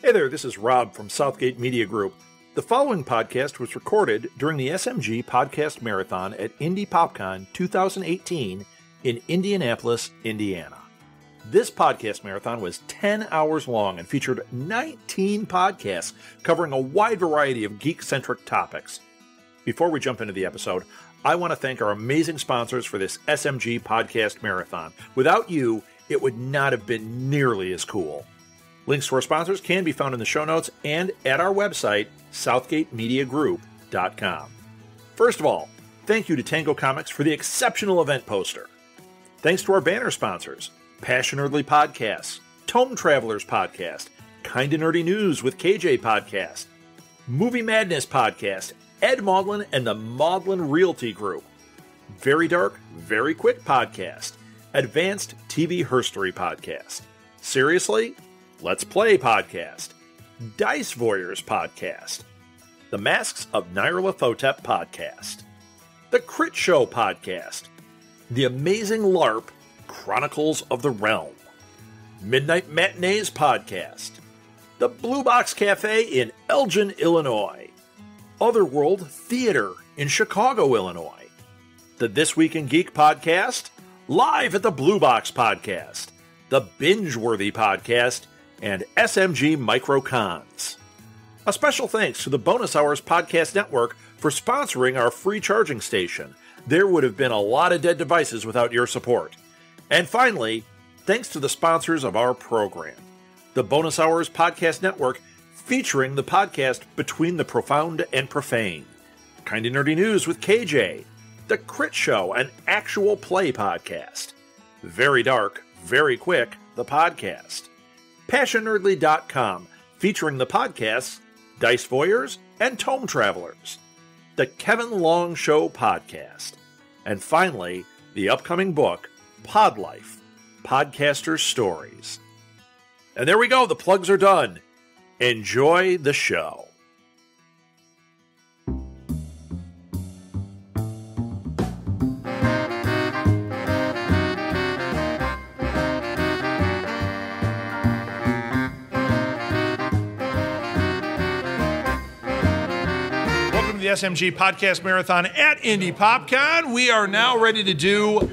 Hey there, this is Rob from Southgate Media Group. The following podcast was recorded during the SMG Podcast Marathon at Indy PopCon 2018 in Indianapolis, Indiana. This podcast marathon was 10 hours long and featured 19 podcasts covering a wide variety of geek-centric topics. Before we jump into the episode, I want to thank our amazing sponsors for this SMG Podcast Marathon. Without you, it would not have been nearly as cool. Links to our sponsors can be found in the show notes and at our website, southgatemediagroup.com. First of all, thank you to Tango Comics for the exceptional event poster. Thanks to our banner sponsors, Passionerdly Podcasts, Tome Travelers Podcast, Kinda Nerdy News with KJ Podcast, Movie Madness Podcast, Ed Maudlin and the Maudlin Realty Group, Very Dark, Very Quick Podcast, Advanced TV Herstory Podcast, Seriously? Let's Play Podcast, Dice Voyeurs Podcast, The Masks of Nythralothtop Podcast, The CritShow Podcast, The Amazing LARP, Chronicles of the Realm, Midnight Matinees Podcast, The Blue Box Café in Elgin, Illinois, Otherworld Theater in Chicago, Illinois, the This Week in Geek Podcast, live at the Blue Box Podcast, the Binge-Worthy Podcast, and SMG Microcons. A special thanks to the Bonus Hours Podcast Network for sponsoring our free charging station. There would have been a lot of dead devices without your support. And finally, thanks to the sponsors of our program, the Bonus Hours Podcast Network, featuring the podcast Between the Profound and Profane, Kinda Nerdy News with KJ, The Crit Show, an actual play podcast, Very Dark, Very Quick, the podcast, Passionerdly.com, featuring the podcasts Dice Voyeurs and Tome Travelers, the Kevin Long Show podcast, and finally, the upcoming book, Pod Life, Podcaster Stories. And there we go, the plugs are done. Enjoy the show. The SMG Podcast Marathon at Indy PopCon. We are now ready to do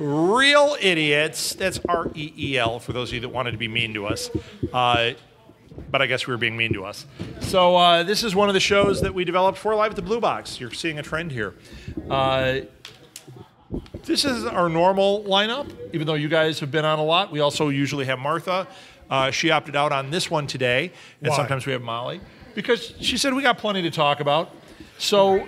Real Idiots. That's R-E-E-L for those of you that wanted to be mean to us. But I guess we were being mean to us. So this is one of the shows that we developed for Live at the Blue Box. You're seeing a trend here. This is our normal lineup, even though you guys have been on a lot. We also usually have Martha. She opted out on this one today. And Why? Sometimes we have Molly. Because she said we got plenty to talk about. So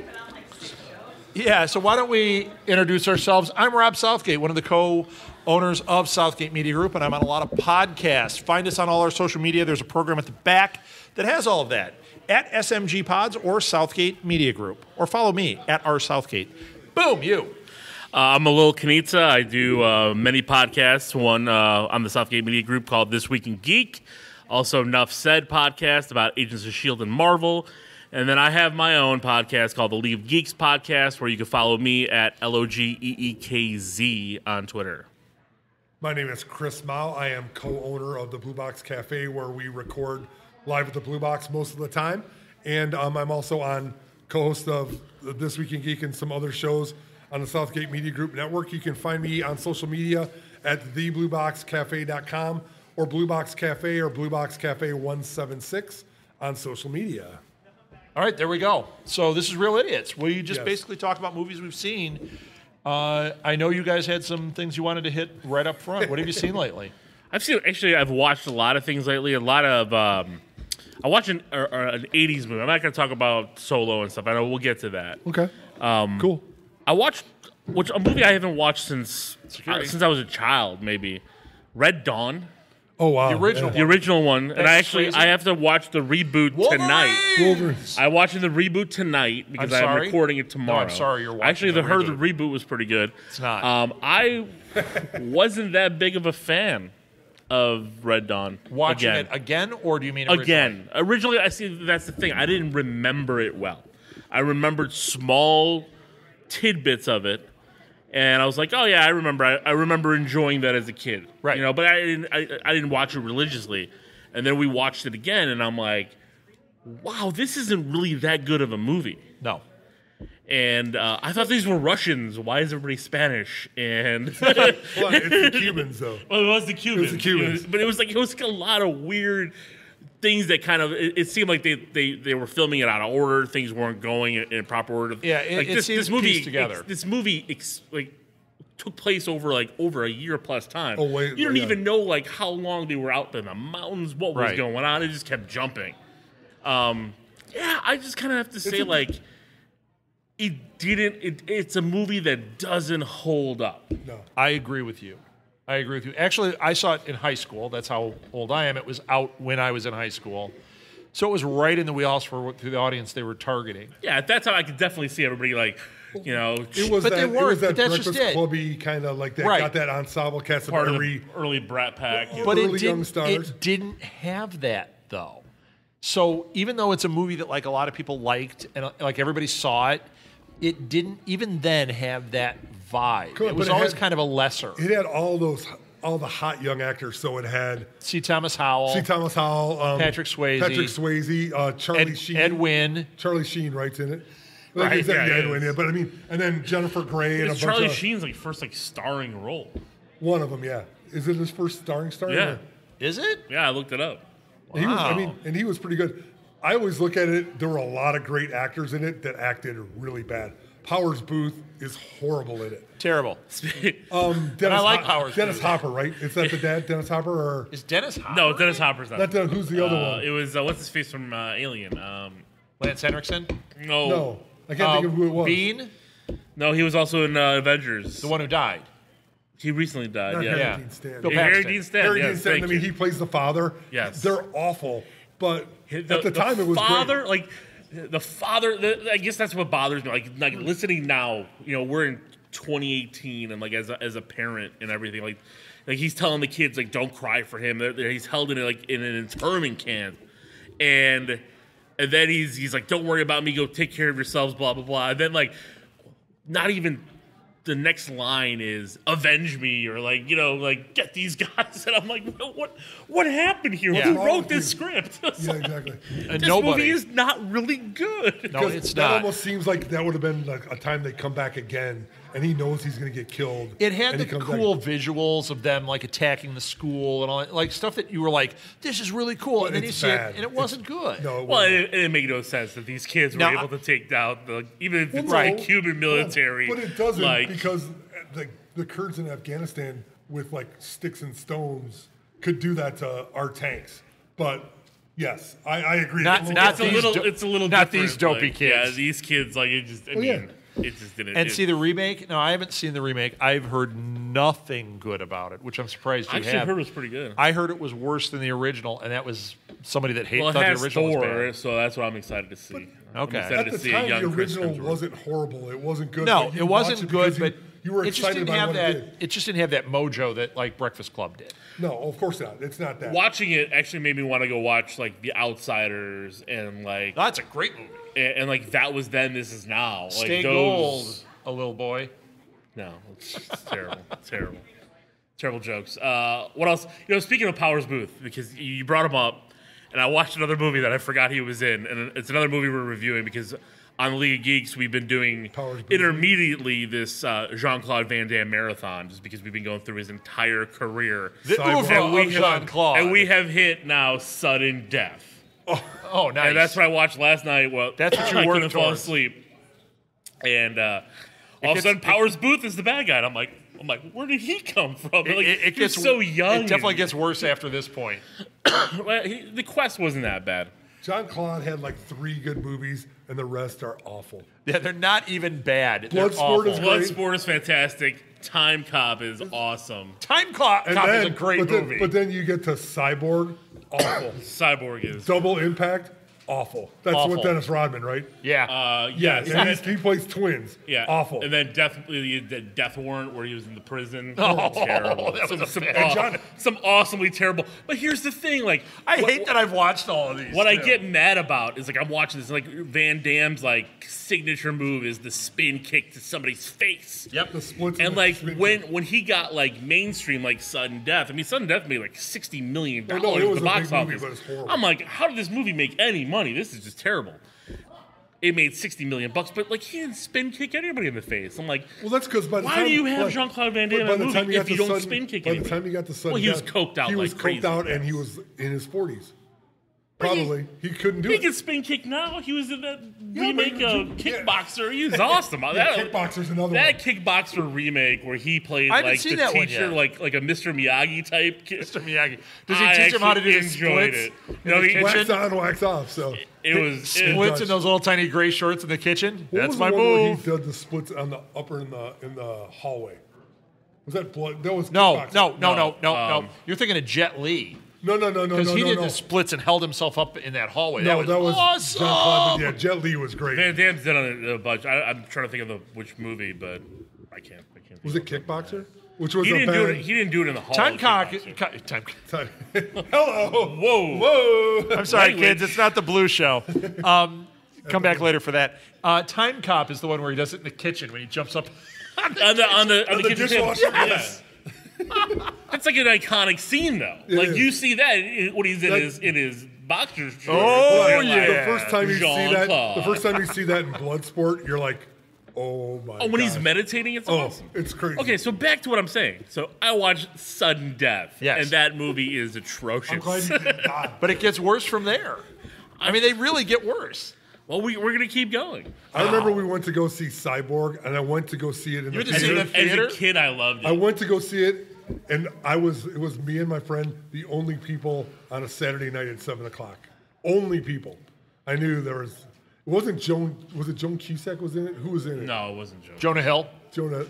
why don't we introduce ourselves? I'm Rob Southgate, one of the co-owners of Southgate Media Group, and I'm on a lot of podcasts. Find us on all our social media. There's a program at the back that has all of that, at SMG Pods or Southgate Media Group. Or follow me, at rsouthgate. Boom, you. I'm Alil Kunica. I do many podcasts, one on the Southgate Media Group called This Week in Geek. Also, Nuff Said podcast about Agents of S.H.I.E.L.D. and Marvel. And then I have my own podcast called the League of Geeks podcast, where you can follow me at LOGEEKZ on Twitter. My name is Chris Mao. I am co-owner of the Blue Box Café, where we record live at the Blue Box most of the time. And I'm also on co-host of This Week in Geek and some other shows on the Southgate Media Group Network. You can find me on social media at theblueboxcafe.com or Blue Box Cafe or Blue Box Cafe 176 on social media. All right, there we go. So this is Real Idiots. We just basically talk about movies we've seen. I know you guys had some things you wanted to hit right up front. What have you seen lately? I've watched a lot of things lately. A lot of I watched an 80s movie. I'm not going to talk about Solo and stuff. I know we'll get to that. Okay. Cool. I watched a movie I haven't watched since I was a child, maybe. Red Dawn. Oh, wow. The original The original one. And crazy. I have to watch the reboot tonight. Wolverines. I'm watching the reboot tonight because I'm I'm sorry? recording it tomorrow. No, I'm sorry, you're watching Actually, the heard the reboot. reboot was pretty good. It's not. I wasn't that big of a fan of Red Dawn. Watching again. it again, or do you mean originally? Again. Originally, that's the thing. I didn't remember it well. I remembered small tidbits of it. And I was like, oh yeah, I remember. I remember enjoying that as a kid, right? You know, but I didn't watch it religiously. And then we watched it again, and I'm like, wow, this isn't really that good of a movie. No. And I thought these were Russians. Why is everybody Spanish? And Well, it's the Cubans, though. Well, it was the Cubans. It was the Cubans. But it was like a lot of weird things that kind of it seemed like they were filming it out of order. Things weren't going in proper order. Yeah, like it seems pieced together. This movie took place over a year plus time. Oh, wait, you don't yeah. even know like how long they were out in the mountains, what was going on. It just kept jumping. I just kind of have to say it's a movie that doesn't hold up. No. I agree with you. Actually, I saw it in high school. That's how old I am. It was out when I was in high school. So it was right in the wheelhouse for the audience they were targeting. Yeah, at that time I could definitely see everybody like, It was But that, they weren't, it was that but that's just Breakfast it. Clubby kind of like that. Right. Got that ensemble cast of part of every. the early Brat Pack. But early young stars. it didn't have that, though. So even though it's a movie that like a lot of people liked and like everybody saw it, it didn't even then have that vibe. Cool, it was but it always had- kind of a lesser. It had all the hot young actors. So it had C. Thomas Howell, Thomas Howell, Patrick Swayze, Charlie Sheen, Ed Wynn. Charlie Sheen writes in it. Right, Exactly, yeah, Ed Wynn, yeah. But I mean, and then Jennifer Grey and a It's bunch Charlie of Sheen's first starring role. one of them. Yeah, is it his first starring star? Yeah. Is it? Yeah, I looked it up. He was, Wow. and he was pretty good. I always look at it. There were a lot of great actors in it that acted really bad. Powers Booth is horrible in it. Terrible. Dennis I like Powers Dennis Booth. Hopper, right? Is that the dad, Dennis Hopper, or Is Dennis Hopper? No, Dennis Hopper's not. who's the other one? It was what's his face from Alien. Lance Henriksen? No, I can't think of who it was. Bean? No, he was also in Avengers. The one who died. He recently died. Not Yeah, Harry Yeah. Dean Stanton. Bill Yeah, Harry Paxton. Dean Stanton. Harry Dean Yes, Stanton. I thank mean, you. he plays the father. Yes. They're awful, but The at the time it was father, great. the father. I guess that's what bothers me. Like listening now, we're in 2018, and as a parent and everything, like he's telling the kids don't cry for him. He's held in in an internment camp, and then he's like, don't worry about me. Go take care of yourselves. Blah blah blah. And then not even. The next line is "avenge me" or get these guys, and I'm like, what happened here? Yeah. Who wrote this script? Yeah, exactly. And This nobody. movie is not really good. No, it's that not. almost seems like that would have been a time they come back again, and he knows he's going to get killed. It had and the he comes cool back. visuals of them attacking the school and all that, stuff that you were like, this is really cool. But And then you it's see bad. it, and it wasn't good. No, it Well, wasn't. it didn't make no sense that these kids were Now, able to take down even if it's Well, the Cuban military. But it doesn't like, because the Kurds in Afghanistan with sticks and stones could do that to our tanks. But yes, I agree. Not- It's a not little- these it's a little not different, these dopey Yeah, kids. these kids it just Oh, yeah. it just didn't. And see the remake? No, I haven't seen the remake. I've heard nothing good about it, which I'm surprised I you actually have. heard it was pretty good. I heard it was worse than the original, and that was somebody that Well, it thought has the original was Thor, bad. so that's what I'm excited to see. Okay. I'm excited At to the see time, a young the Chris original Hemsworth. wasn't horrible. It wasn't good. No, but you it wasn't watched good, because but you were it just excited didn't about have what that. it did. It just didn't have that mojo that Breakfast Club did. No, of course not. It's not that. Watching it actually made me want to go watch The Outsiders and That's a great movie. and that was then, this is now. Stay those, gold, a little boy. No, it's terrible. Terrible jokes. What else? Speaking of Powers Booth, because you brought him up, and I watched another movie that I forgot he was in, and it's another movie we're reviewing because on the League of Geeks we've been doing Powers Booth. intermediately this Jean-Claude Van Damme marathon, just because we've been going through his entire career. The Cyborg. oeuvre And we of have- Jean-Claude. And we have hit now sudden death. Oh, nice. And that's what I watched last night. Well, That's what you I worked couldn't fall towards. asleep. And all of a gets- sudden, Powers Booth is the bad guy. And I'm like, where did he come from? It he was so young. It definitely gets worse after this point. The quest wasn't that bad. John Claude had 3 good movies, and the rest are awful. Yeah, they're not even bad. They're Bloodsport awful. is great. Bloodsport is fantastic. Time Cop is awesome. Time Cop is a great but then, movie. But then you get to Cyborg, awful. Cyborg is. Double Impact, awful. That's Awful. what Dennis Rodman, right? Yeah. Yes. And he plays twins. Yeah, Awful. And then definitely the Death Warrant, where he was in the prison. Oh, terrible. that was some awesomely terrible. But here's the thing, like I hate that I've watched all of these. what I get mad about is like I'm watching this, like Van Damme's like signature move is the spin kick to somebody's face. Yep. The splits And the like spin when he got like mainstream, like Sudden Death. I mean, Sudden Death made like $60 million Oh, no, it at was the a box big movie, office. but it's horrible. I'm like, how did this movie make any money? This is just terrible. It made $60 million, but like he didn't spin kick anybody in the face. I'm like, Well, that's because by the why time do you have like, Jean-Claude Van but Damme by in a the time movie he if got you to don't sudden- spin kick By the anybody? time he got to sudden Well, he was death, coked out He was like crazy. coked out, and he was in his 40s. Probably he couldn't do He it. can spin kick now. He was in that Yeah, remake but- of Kickboxer. He was awesome. Kickboxer's another that one. Kickboxer remake where he played I haven't like seen the that one teacher, yet. like a Mr. Miyagi type. Mr. Miyagi. Does he I teach him how to do the actually enjoyed splits? it. No, he Wax on, wax off. So it was Splits in those little tiny gray shorts in the kitchen. what That's was my the one where move. He did the splits on the upper in the hallway. Was that blood? That was No, kickboxing. no. You're thinking of Jet Li. No. Because he did the splits and held himself up in that hallway. No, that was awesome. Jean-Claude. Yeah, Jet Li was great. Van Damme's done it a bunch. I'm trying to think of which movie, but I can't. Was it Kickboxer? Which was He a didn't do bad. it. He didn't do it in the hall. Time of cock. Kickboxer. Hello. Whoa. I'm sorry, Language. kids. It's not the blue show. Come back later for that. Time Cop is the one where he does it in the kitchen when he jumps up. on the the kitchen table. dishwasher? Yes. That's like an iconic scene, though. Like is. you see that when he's in his boxer shorts. Oh, You're yeah. The first time you see that, Jean-Claude. the first time you see that in Bloodsport, you're like, oh my. Oh, when he's gosh. meditating, it's awesome. It's crazy. Okay, so back to what I'm saying. So I watched Sudden Death, Yes. and that movie is atrocious. I'm glad you did not. But it gets worse from there. I mean, they really get worse. Well, we're going to keep going. I remember we went to go see Cyborg, and I went to go see it in You the went to see theater. that theater? As a kid, I loved it. I went to go see it, and it was me and my friend, the only people on a Saturday night at 7:00. Only people. I knew there was. It wasn't Joan. Was it Joan Cusack was in it? Who was in it? No, it wasn't Joe. Jonah Hill. Jonah.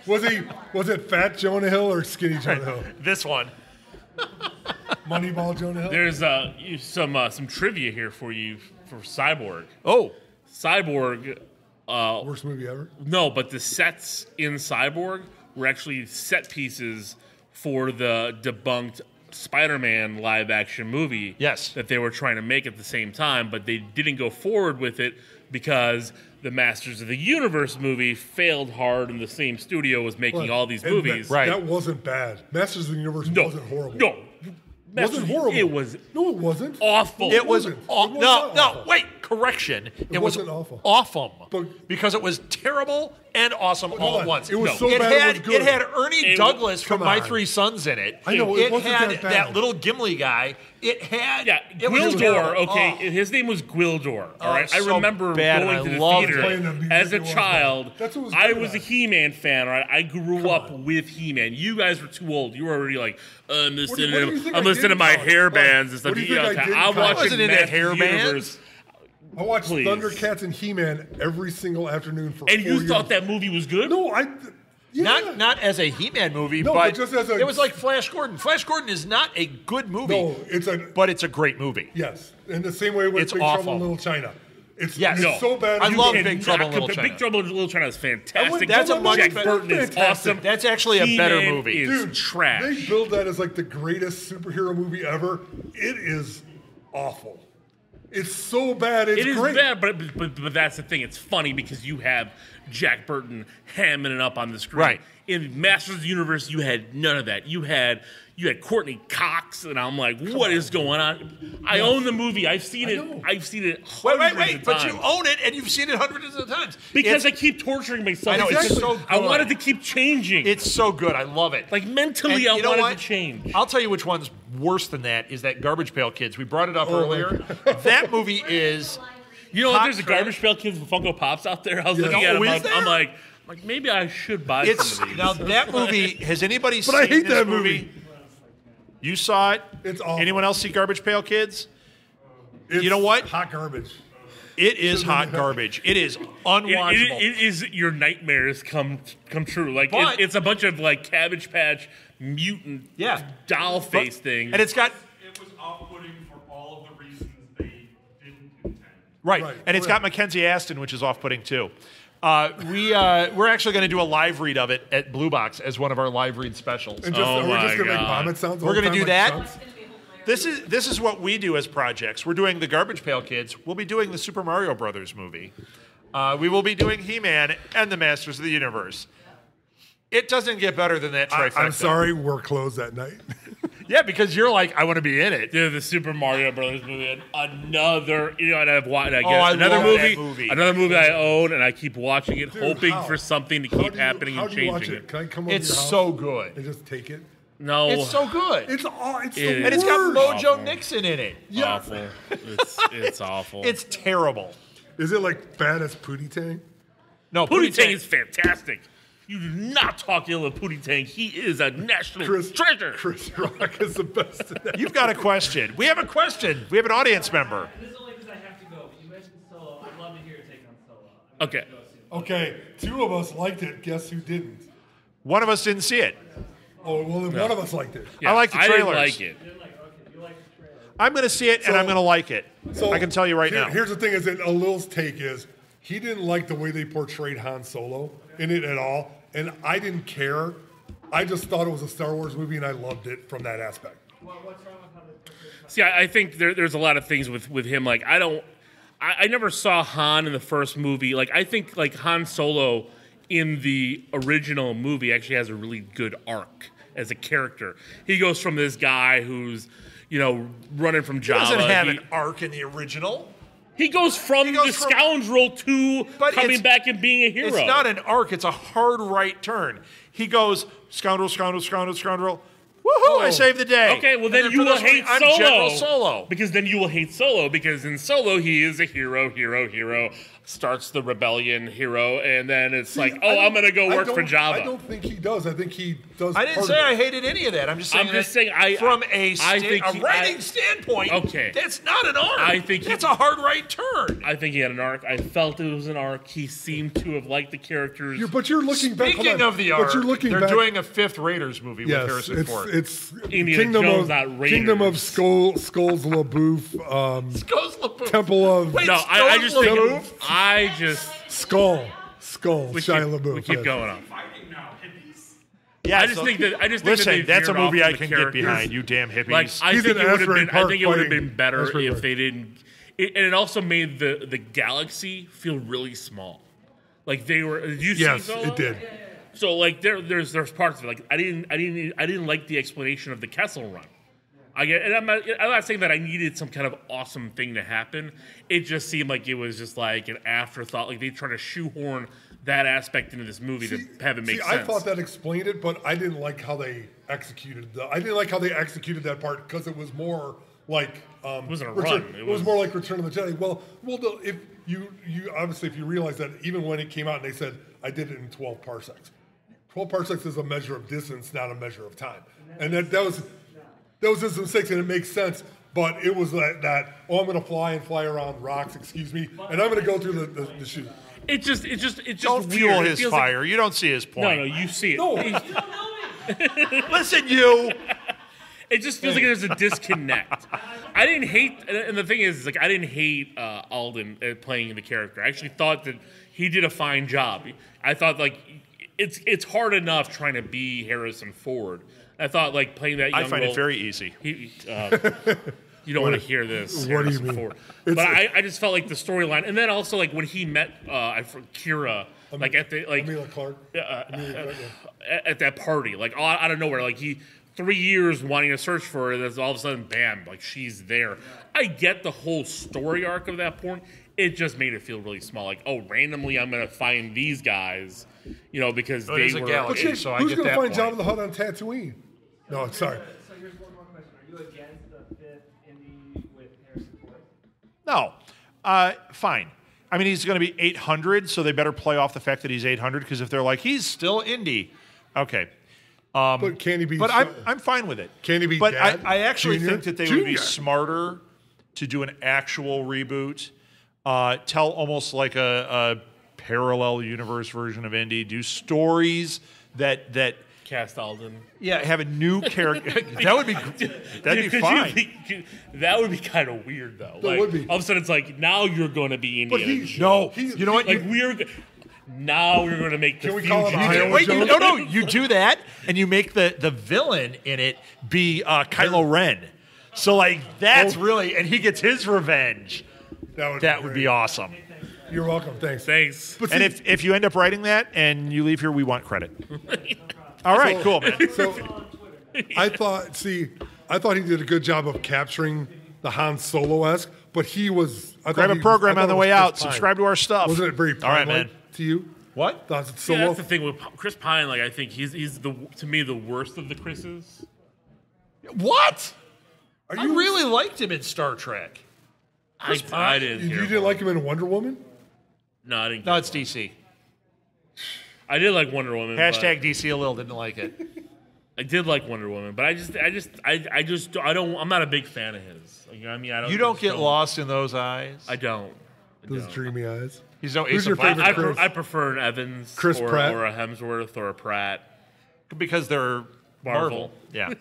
Was it Fat Jonah Hill or Skinny Jonah Hill? This one. Moneyball Jonah Hill. There's some trivia here for you for Cyborg. Oh. Cyborg, Worst movie ever. no, but the sets in Cyborg were actually set pieces for the debunked Spider-Man live-action movie. Yes. That they were trying to make at the same time, but they didn't go forward with it because the Masters of the Universe movie failed hard, and the same studio was making all these And movies. Right. That wasn't bad. Masters of the Universe No, wasn't horrible. no, Wasn't horrible. It was No, it wasn't. awful. It was wasn't. aw- It was no, not no. awful. Wait, correction. It was wasn't awful. Awesome, But- because it was terrible and awesome all hold at on. once. It was No. so It bad had it was good. it had Ernie It- Douglas from come My on. Three Sons in it. I know, it wasn't had that bad. that little Gimli guy. It had Yeah, was Gwildor. terrible. Okay, Oh. his name was Gwildor. All right, I so remember bad, and going I to the loved theater playing the music. as a It was child. bad. That's what was I good was a about it. He-Man fan. Right, I grew up with He-Man. You guys were too old. You were already like, I'm listening. what do you think I'm I listening did to my in college? hair What? bands and stuff. What do you think I did in I'm college? watching I wasn't into Masters hair of the bands. Universe. I watched Please. Thundercats and He-Man every single afternoon for And 4 you years. thought that movie was good? No, yeah. Not as a He-Man movie, No, but but just as a- it was like Flash Gordon. Flash Gordon is not a good movie, No, but it's a great movie. yes. In the same way with It's Big Trouble awful. in Little China. It's, Yes. it's No. so bad. I you love can- Big Trouble in Little China. Big Trouble in Little China is fantastic. That's a much Jack better- Burton is fantastic. awesome. That's actually a better He-Man movie. is Dude, trash. They build that as like the greatest superhero movie ever. It is awful. It's so bad. It's It is great. bad, but that's the thing. It's funny because you have Jack Burton hamming it up on the screen. Right. In Masters of the Universe, you had none of that. You had Courtney Cox, and I'm like, what is going on? I own the movie. I've seen it. know. I've seen it hundreds of But times. you own it, and you've seen it hundreds of times. because It's- I keep torturing myself. I know, because it's so I good. wanted to keep changing. It's so good. I love it. like mentally, And I you know wanted what? to change. I'll tell you which one's worse than that is that Garbage Pail Kids. We brought it up Oh, earlier. That movie is You know what? hot There's a trash. Garbage Pail Kids with Funko Pops out there. I was Yeah. looking at Oh, them. is there? I'm like, maybe I should buy It's some of these. now that movie. Has anybody seen I hate this that movie? movie. You saw it. It's awful. Anyone else see Garbage Pail Kids? It's You know what? Hot garbage. It is hot garbage. It is unwatchable. It is your nightmares come true. Like But- it's a bunch of like Cabbage Patch mutant Yeah. doll face things. And it's got It was off-putting for all of the reasons they Right. Right. And it's got Mackenzie Aston, which is off-putting too. We're actually going to do a live read of it at Blue Box as one of our live read specials. And just, Oh we're just my gonna make God. vomit sounds. We're going to do that. Sounds? This is what we do as projects. We're doing the Garbage Pail Kids. We'll be doing the Super Mario Brothers movie. We will be doing He-Man and the Masters of the Universe. It doesn't get better than that trifecta. I'm sorry, we're closed that night. Yeah, because you're like, I want to be in it. Dude, the Super Mario Brothers movie, and another, and I've watched, I another love movie, that movie. another movie I own, and I keep watching it, Dude, hoping how? for something to How keep do you- happening how and do you watch changing it? it. Can I come over to It's your house so good. and just take it? No, It's so good. It's the And And it's got worst. Mojo Awful. Nixon in it. Yeah. awful. It's awful. It's terrible. Is it like bad as Pootie Tang? No, Pootie Tang is fantastic. You do not talk ill of Pootie Tang. He is a national treasure. Chris Rock is the best at that. You've got a question. We have a question. We have an audience member. This is only because I have to go. But you mentioned Solo. I'd love to hear your take on Solo. Okay. Okay, two of us liked it. Guess who didn't? One of us didn't see it. Oh, well, then one of us liked it. Yeah, I like the I didn't trailers. like it. You like the trailer? I'm going to see it, and So- I'm going to like it. I can tell you right now. Here's the thing: is that Alil's take is he didn't like the way they portrayed Han Solo in it at all, and I didn't care. I just thought it was a Star Wars movie, and I loved it from that aspect. What's wrong with how they portray See, I think there's a lot of things with him. Like, I never saw Han in the first movie. Like, I think, like, Han Solo in the original movie actually has a really good arc as a character. He goes from this guy who's, running from He Java. doesn't have an arc in the original. He goes from the scoundrel to But coming it's- back and being a hero. It's not an arc. It's a hard right turn. He goes, scoundrel, scoundrel, scoundrel, scoundrel. Woohoo, I saved the day. Okay, well And then for you will this one, hate I'm Solo. General Solo. Because then you will hate Solo, because in Solo he is a hero, starts the rebellion, hero, and then it's like, I'm going to go work for Java. I don't think he does. I think he does. I didn't part say of I it. hated any of that. I'm just saying, from a writing standpoint, Okay. that's not an arc. I think that's a hard right turn. I think he had an arc. I felt it was an arc. He seemed to have liked the characters. But you're looking back. hold Speaking on. of the But arc, you're looking they're back, doing a fifth Raiders movie with Yes, Harrison Ford. it's Indiana Kingdom Jones, of not Raiders. Kingdom of Skulls LaBeouf. Goes LaBeouf. Temple of Wait, no, I just think LaBeouf? I just Skull. we Shia keep, LaBeouf. we keep yes. going on. Yeah, I just think that listen, they that's a veered off movie from I the can get characters. behind. You damn hippies. Like I He's think in it would have Ashbury been. I Park think it would have fighting been better Ashbury if Park. they didn't. And it also made the galaxy feel really small. Like they were. Did you Yes, see Solo? it did. So like there's parts of it. Like I didn't like the explanation of the Kessel Run. And I'm not saying that I needed some kind of awesome thing to happen. It just seemed like it was just like an afterthought. Like they tried to shoehorn that aspect into this movie to have it make sense. I thought that explained it, but I didn't like how they executed that part because it was more like It wasn't a Return, run. It was more like Return of the Jedi. Well, if you obviously if you realize that even when it came out and they said I did it in 12 parsecs. 12 parsecs is a measure of distance, not a measure of time, and that was just a mistake, and it makes sense. But it was I'm going to fly around rocks, excuse me, and I'm going to go through the chute. It just Don't weird. fuel It his feels fire. You don't see his point. No, you see it. No. Listen, you. It just feels like there's a disconnect. I didn't hate, and the thing is, like, I didn't hate Alden playing the character. I actually thought that he did a fine job. I thought like it's hard enough trying to be Harrison Ford. I thought like playing that. Young I find role, it very easy. You don't want to hear this. What do you Harrison mean? Ford. But I just felt like the storyline, and then also like when he met Kira, like at the like Amelia Clark. at that party, like out of nowhere, like he 3 years wanting to search for her, and then all of a sudden, bam, like she's there. I get the whole story arc of that point. It just made it feel really small. Like, randomly I'm going to find these guys, because It they is a were. galaxy. So I Who's get going to that find point. Jabba the Hutt on Tatooine? No, sorry. So here's one more question. Are you against the fifth Indy with Harrison Ford? No. Fine. I mean, he's going to be 800, so they better play off the fact that he's 800, because if they're like, he's still Indy. Okay. But can he be? But I'm fine with it. Can he be But Dad? I actually Junior? think that they would be Junior. smarter to do an actual reboot, tell almost like a parallel universe version of Indy, do stories that Cast Alden. Yeah, have a new character. That'd be fine. That would be kind of weird, though. That would be. All of a sudden, it's like, now you're going to be Indiana Jones. No, you know what? Like, now we're going to make the Can we call him fugitive. Iowa Wait, Jones? no, you do that, and you make the villain in it be Kylo Ren. So, like, that's really, and he gets his revenge. That would be awesome. You're welcome. Thanks. Thanks. But And if you end up writing that and you leave here, we want credit. All right, cool, man. So I thought he did a good job of capturing the Han Solo-esque, but he was. Grab a program on the way out. Subscribe to our stuff. Wasn't it very All right, Pine-like man. to you? What? Thought it Yeah, Solo. that's the thing with Chris Pine. Like, I think he's to me the worst of the Chris's. What? I really liked him in Star Trek. I didn't. You care didn't for like him. him in Wonder Woman? No, I didn't. No, care it's for him. DC. I did like Wonder Woman. Hashtag DC Alil didn't like it. I did like Wonder Woman, but I don't. I'm not a big fan of his. Like, you know what I mean, I don't. You don't get lost in those eyes. I don't. Those dreamy eyes. He's no Who's Ace your of Base favorite Chris? I prefer an Evans, Chris or, Pratt? or a Hemsworth, or a Pratt. because they're Marvel. Yeah.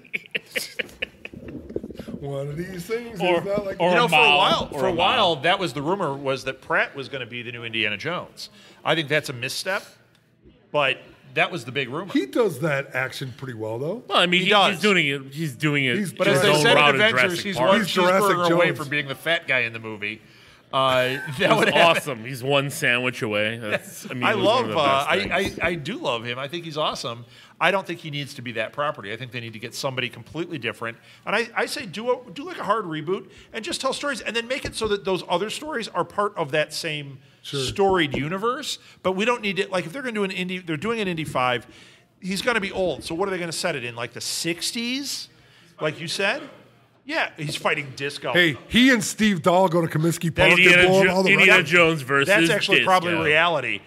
One of these things Or- is not like. or- You know, Mao, for a or a while, Mao. that was the rumor was that Pratt was going to be the new Indiana Jones. I think that's a misstep, but that was the big rumor. He does that action pretty well, though. Well, I mean, He does. he's doing it. He's doing it. But But as his they own said in route Avengers, Jurassic he's Park. one He's Jurassic cheeseburger away Jones. from being the fat guy in the movie. That That would was happen. awesome. He's one sandwich away. That's, I mean, I it was one of love. the best things. I do love him. I think he's awesome. I don't think he needs to be that property. I think they need to get somebody completely different. And I say do like a hard reboot and just tell stories, and then make it so that those other stories are part of that same storied universe. But we don't need it. Like if they're going to do an Indy, they're doing an Indy 5. He's going to be old. So what are they going to set it in? Like the 60s, like you said. Yeah, he's fighting disco. Hey, he and Steve Dahl go to Comiskey Park and Indiana, blow up all the Indiana records. Jones versus That's actually Disco. probably reality.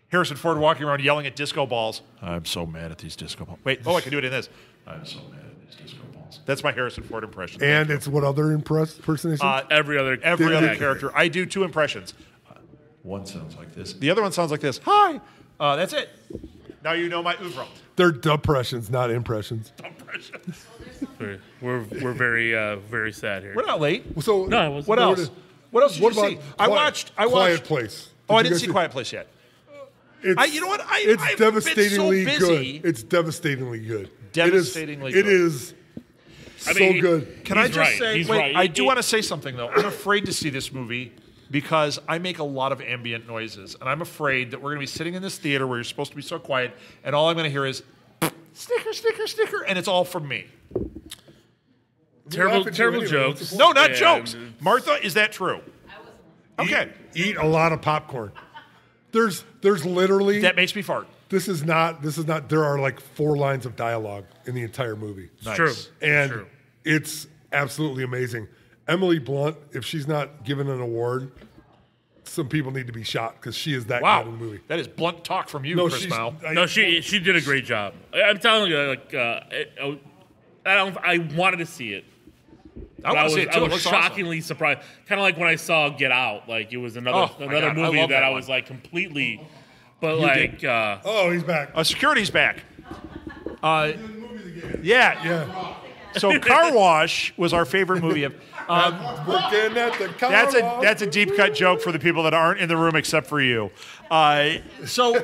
Harrison Ford walking around yelling at disco balls. I'm so mad at these disco balls. Wait, I can do it in this. I'm so mad at these disco balls. That's my Harrison Ford impression. And it's what other impersonation? Every other character. I do two impressions. One sounds like this. The other one sounds like this. Hi. That's it. Now you know my oeuvre. They're depressions, not impressions. We're very sad here. We're not late. So No, I wasn't. What else? What else did What you about see? I watched. Quiet Place? Oh, I you didn't guys see Quiet Place yet. It's, you know what? It's I've devastatingly been so busy. good. It's devastatingly good. Devastatingly It good. is I so mean, good. Can I He's just right. say, He's wait, right. I do want to say something, though. I'm afraid to see this movie because I make a lot of ambient noises. And I'm afraid that we're going to be sitting in this theater where you're supposed to be so quiet, and all I'm going to hear is, sticker, sticker, sticker, and it's all from me. terrible Laugh at you anyway. jokes. What's the No, not And- jokes. Martha, is that true? Okay. Eat a lot of popcorn. There's literally That makes me fart. this is not there are like 4 lines of dialogue in the entire movie. Nice. True. And True. it's absolutely amazing. Emily Blunt, if she's not given an award, some people need to be shot because she is that Wow. good in the movie. That is blunt talk from you, No, Chris she's Mao. No, she did a great job. I'm telling you, like, I wanted to see it. I want to see it, too. I It was looks awesome. shockingly surprised. Kind of like when I saw Get Out. Like it was another Oh, my God, I movie love that that I one. was like completely. But did. Oh, he's back. Security's back. Yeah. Yeah. So Car Wash was our favorite movie of. Working at the car That's a deep cut joke for the people that aren't in the room except for you. So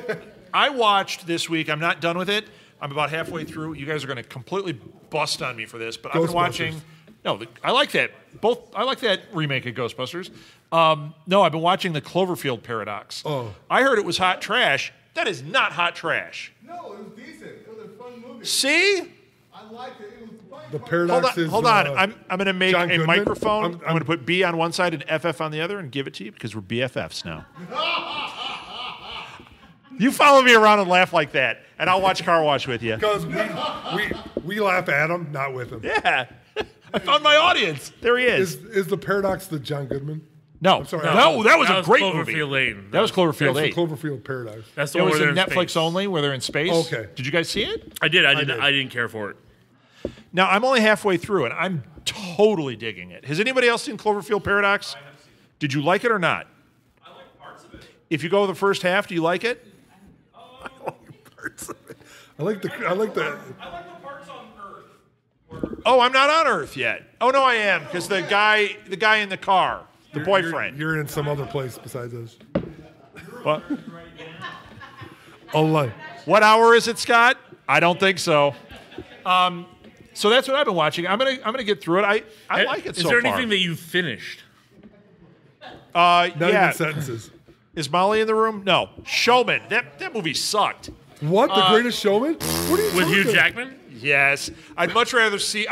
I watched this week. I'm not done with it. I'm about halfway through. You guys are going to completely bust on me for this, but I've been watching. I like that. I like that remake of Ghostbusters. No, I've been watching the Cloverfield Paradox. Oh. I heard it was hot trash. That is not hot trash. No, it was decent. It was a fun movie. See? I liked it. It was fun. The paradox Hold on. I'm going to make John a Goodman? microphone. I'm I'm- going to put B on one side and FF on the other and give it to you because we're BFFs now. You follow me around and laugh like that, and I'll watch Car Wash with you. because we laugh at him, not with him. Yeah. I found my audience. There he is. Is the paradox the John Goodman? No. sorry. No, that was a great Cloverfield movie. Lane. That was Cloverfield That's 8. the Cloverfield Paradox. That's the It one was where in they're in Netflix space. only, where they're in space. Okay. Did you guys see it? I did. I did. didn't care for it. Now, I'm only halfway through, and I'm totally digging it. Has anybody else seen Cloverfield Paradox? Did you like it or not? I like parts of it. If you go the first half, do you like it? Parts of it. I like the. I like the parts on Earth. Oh, I'm not on Earth yet. Oh no, I am because the guy in the car, the boyfriend. You're in some other place besides us. What? Oh, what hour is it, Scott? I don't think so. So that's what I've been watching. I'm gonna get through it. I like it so far. Is there anything that you've finished? Not even sentences. Is Molly in the room? No. Showman. That movie sucked. What? The Greatest Showman? What are you With Hugh talking? Jackman? Yes. I'd much rather see.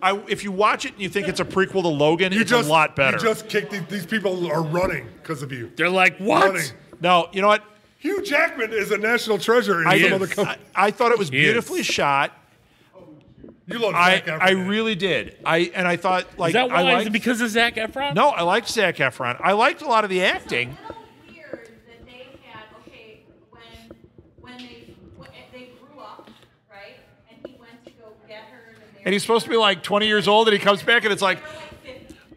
If you watch it and you think it's a prequel to Logan, it's a lot better. You just kicked these people are running because of you. They're like, what? Running. No, you know what? Hugh Jackman is a national treasure in some other company. I thought it was beautifully shot. You love Zac Efron. I really did. I thought like is that why? Is it because of Zac Efron? No, I liked Zac Efron. I liked a lot of the acting. Weird that they had when they grew up, right? And he went to go get her, And he's supposed to be like 20 years old, and he comes back and it's like,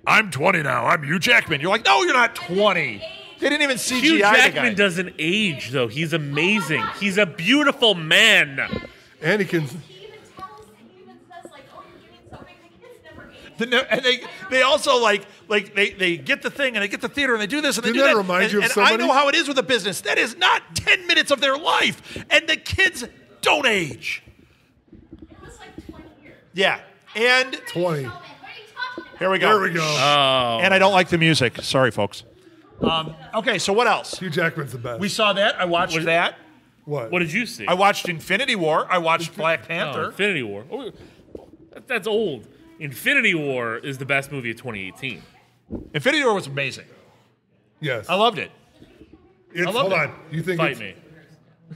I'm 20 now. I'm Hugh Jackman. You're like, no, you're not 20. They didn't even CGI Hugh the guy. Jackman doesn't age though. He's amazing. He's a beautiful man. And he can. And they also they get the thing and they get the theater and they do this and they Didn't do that that. remind you of and somebody? I know how it is with a business. That is not 10 minutes of their life, and the kids don't age. It was like 20 years. Yeah, and 20. Here we go. There we go. And I don't like the music. Sorry, folks. Okay, so what else? Hugh Jackman's the best. We saw that. I watched that. What? What did you see? I watched Infinity War. I watched Black Panther. Infinity War. Oh, that's old. Infinity War is the best movie of 2018. Infinity War was amazing. Yes. I loved it. Hold on. You think Fight it's me.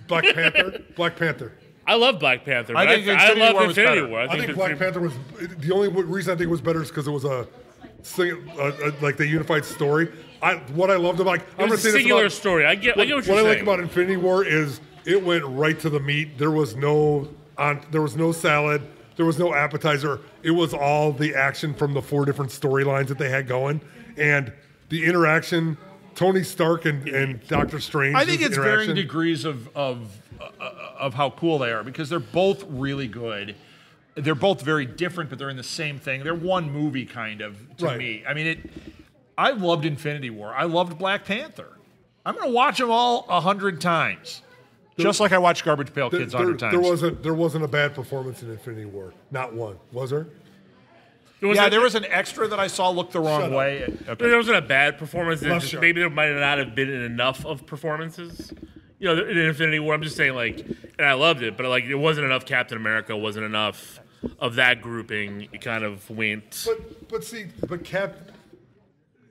Black Panther? Black Panther. I love Black Panther. I But think I Infinity love War was Infinity better. War. I think Black Panther was the only reason I think it was better is because it was like the unified story. What I loved about It was a singular story. I get what you're saying. What I like about Infinity War is it went right to the meat. There was no salad. There was no appetizer. It was all the action from the 4 different storylines that they had going, and the interaction. Tony Stark and Doctor Strange. I think it's varying degrees of how cool they are because they're both really good. They're both very different, but they're in the same thing. They're one movie kind of to me. I mean, I loved Infinity War. I loved Black Panther. I'm going to watch them all 100 times. Just like I watched Garbage Pail Kids 100 times. There wasn't a bad performance in Infinity War. Not one. Was there? There was an extra that I saw look the wrong way. Okay. There wasn't a bad performance. Maybe there might not have been enough of performances. You know, in Infinity War, I'm just saying, and I loved it, but it wasn't enough Captain America, wasn't enough of that grouping. It kind of went. But Cap,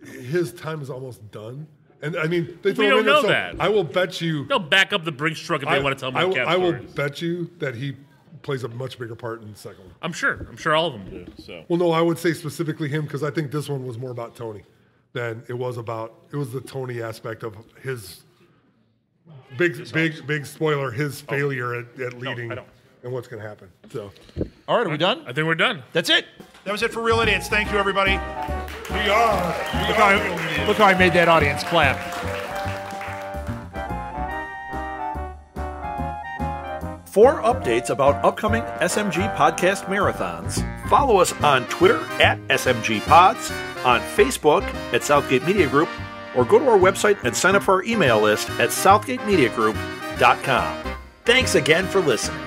his time is almost done. And I mean, we don't know that. I will bet you. They'll back up the Brinks truck if they want to tell me about Cap. I will bet you that he plays a much bigger part in the second one. I'm sure all of them do. So. Well, no, I would say specifically him because I think this one was more about Tony than it was the Tony aspect of his big spoiler, his failure at leading and what's going to happen. So, all right, are we done? I think we're done. That's it. That was it for Real Idiots. Thank you, everybody. We are. Look how I made that audience clap. For updates about upcoming SMG Podcast Marathons, follow us on Twitter at SMG Pods, on Facebook at Southgate Media Group, or go to our website and sign up for our email list at southgatemediagroup.com. Thanks again for listening.